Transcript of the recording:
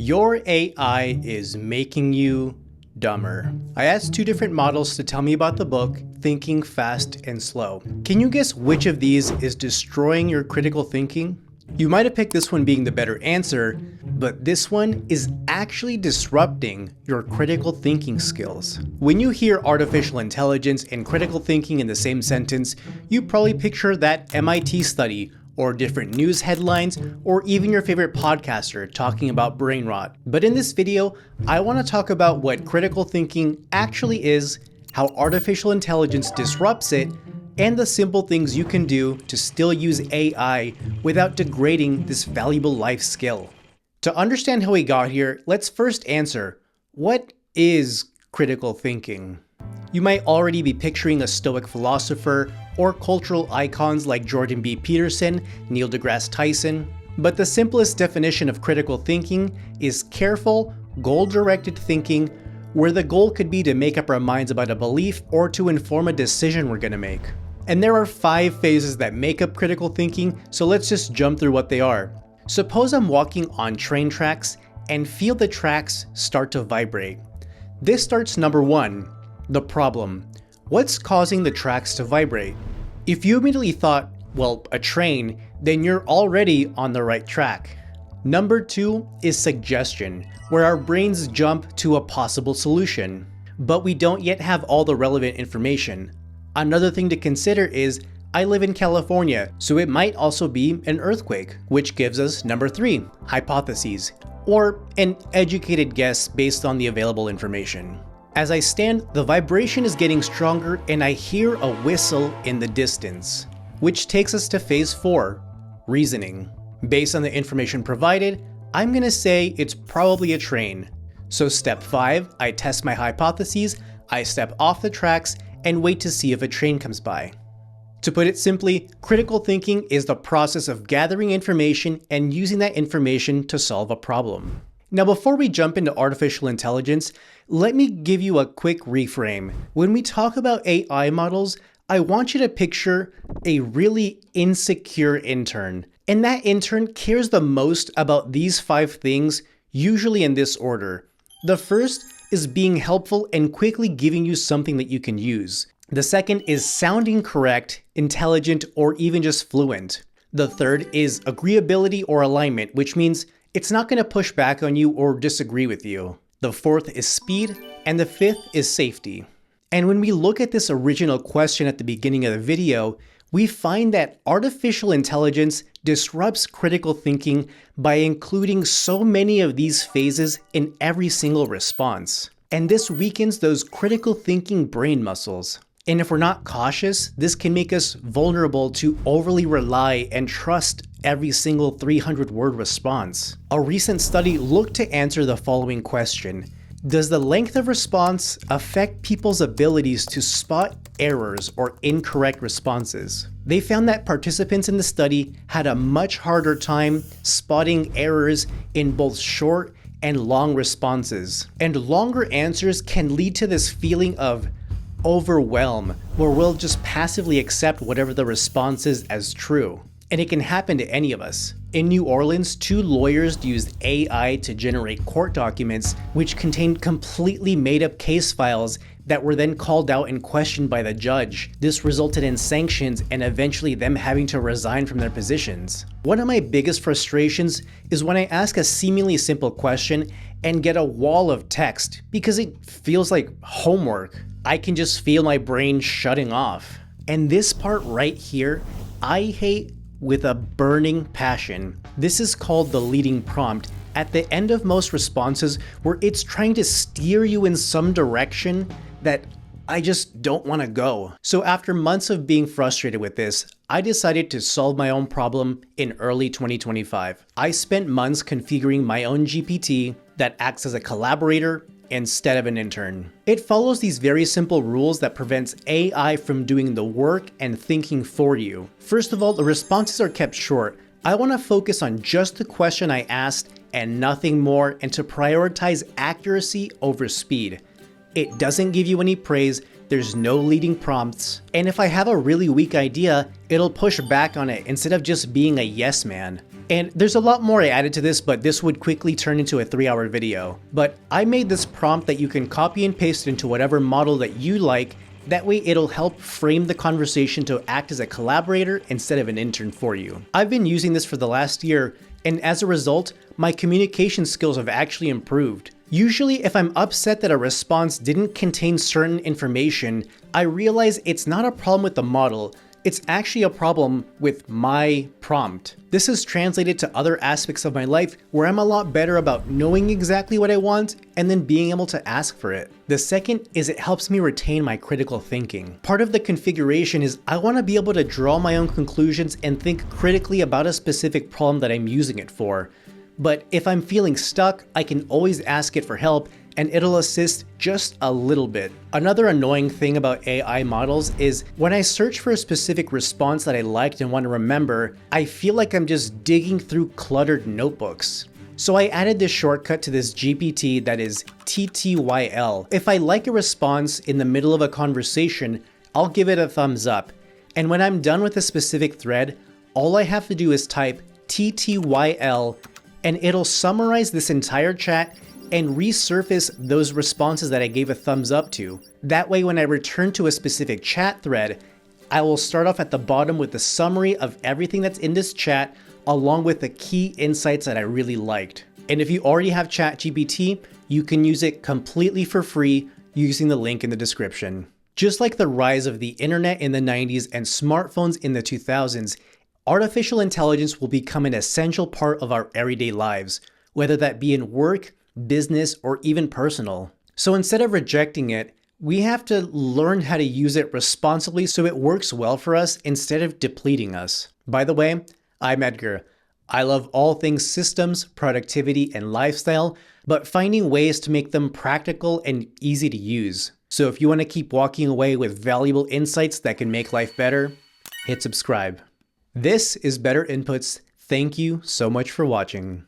Your AI is making you dumber. I asked two different models to tell me about the book, Thinking Fast and Slow. Can you guess which of these is destroying your critical thinking? You might have picked this one being the better answer, but this one is actually disrupting your critical thinking skills. When you hear artificial intelligence and critical thinking in the same sentence, you probably picture that MIT study, or different news headlines, or even your favorite podcaster talking about brain rot. But in this video, I want to talk about what critical thinking actually is, how artificial intelligence disrupts it, and the simple things you can do to still use AI without degrading this valuable life skill. To understand how we got here, let's first answer, what is critical thinking? You might already be picturing a Stoic philosopher or cultural icons like Jordan B. Peterson, Neil deGrasse Tyson, but the simplest definition of critical thinking is careful, goal-directed thinking, where the goal could be to make up our minds about a belief or to inform a decision we're going to make. And there are 5 phases that make up critical thinking, so let's just jump through what they are. Suppose I'm walking on train tracks and feel the tracks start to vibrate. This starts number 1. The problem. What's causing the tracks to vibrate? If you immediately thought, well, a train, then you're already on the right track. Number 2 is suggestion, where our brains jump to a possible solution, but we don't yet have all the relevant information. Another thing to consider is, I live in California, so it might also be an earthquake, which gives us number 3, hypotheses, or an educated guess based on the available information. As I stand, the vibration is getting stronger and I hear a whistle in the distance, which takes us to phase 4, reasoning. Based on the information provided, I'm gonna say it's probably a train. So step 5, I test my hypotheses, I step off the tracks and wait to see if a train comes by. To put it simply, critical thinking is the process of gathering information and using that information to solve a problem. Now, before we jump into artificial intelligence, let me give you a quick reframe. When we talk about AI models, I want you to picture a really insecure intern. And that intern cares the most about these 5 things, usually in this order. The first is being helpful and quickly giving you something that you can use. The second is sounding correct, intelligent, or even just fluent. The third is agreeability or alignment, which means it's not going to push back on you or disagree with you. The fourth is speed, and the fifth is safety. And when we look at this original question at the beginning of the video, we find that artificial intelligence disrupts critical thinking by including so many of these phases in every single response. And this weakens those critical thinking brain muscles. And if we're not cautious, this can make us vulnerable to overly rely and trust every single 300-word response. A recent study looked to answer the following question: does the length of response affect people's abilities to spot errors or incorrect responses? They found that participants in the study had a much harder time spotting errors in both short and long responses. And longer answers can lead to this feeling of overwhelm, where we'll just passively accept whatever the response is as true. And it can happen to any of us. In New Orleans, 2 lawyers used AI to generate court documents which contained completely made-up case files that were then called out and questioned by the judge. This resulted in sanctions and eventually them having to resign from their positions. One of my biggest frustrations is when I ask a seemingly simple question and get a wall of text because it feels like homework. I can just feel my brain shutting off. And this part right here, I hate with a burning passion. This is called the leading prompt. At the end of most responses, where it's trying to steer you in some direction that I just don't want to go. So after months of being frustrated with this, I decided to solve my own problem in early 2025. I spent months configuring my own GPT that acts as a collaborator instead of an intern. It follows these very simple rules that prevents AI from doing the work and thinking for you. First of all, the responses are kept short. I want to focus on just the question I asked and nothing more, and to prioritize accuracy over speed. It doesn't give you any praise, there's no leading prompts, and if I have a really weak idea, it'll push back on it instead of just being a yes man. And there's a lot more I added to this, but this would quickly turn into a 3-hour video. But I made this prompt that you can copy and paste into whatever model that you like. That way it'll help frame the conversation to act as a collaborator instead of an intern for you. I've been using this for the last year, and as a result, my communication skills have actually improved. Usually, if I'm upset that a response didn't contain certain information, I realize it's not a problem with the model, it's actually a problem with my prompt. This is translated to other aspects of my life where I'm a lot better about knowing exactly what I want and then being able to ask for it. The second is it helps me retain my critical thinking. Part of the configuration is I want to be able to draw my own conclusions and think critically about a specific problem that I'm using it for. But if I'm feeling stuck, I can always ask it for help and it'll assist just a little bit. Another annoying thing about AI models is when I search for a specific response that I liked and want to remember, I feel like I'm just digging through cluttered notebooks. So I added this shortcut to this GPT that is TTYL. If I like a response in the middle of a conversation, I'll give it a thumbs up. And when I'm done with a specific thread, all I have to do is type TTYL and it'll summarize this entire chat and resurface those responses that I gave a thumbs up to. That way, when I return to a specific chat thread, I will start off at the bottom with the summary of everything that's in this chat, along with the key insights that I really liked. And if you already have ChatGPT, you can use it completely for free using the link in the description. Just like the rise of the internet in the 90s and smartphones in the 2000s, artificial intelligence will become an essential part of our everyday lives, whether that be in work, business, or even personal. So instead of rejecting it, we have to learn how to use it responsibly so it works well for us instead of depleting us. By the way, I'm Edgar. I love all things systems, productivity, and lifestyle, but finding ways to make them practical and easy to use. So if you want to keep walking away with valuable insights that can make life better, hit subscribe. This is Better Inputs. Thank you so much for watching.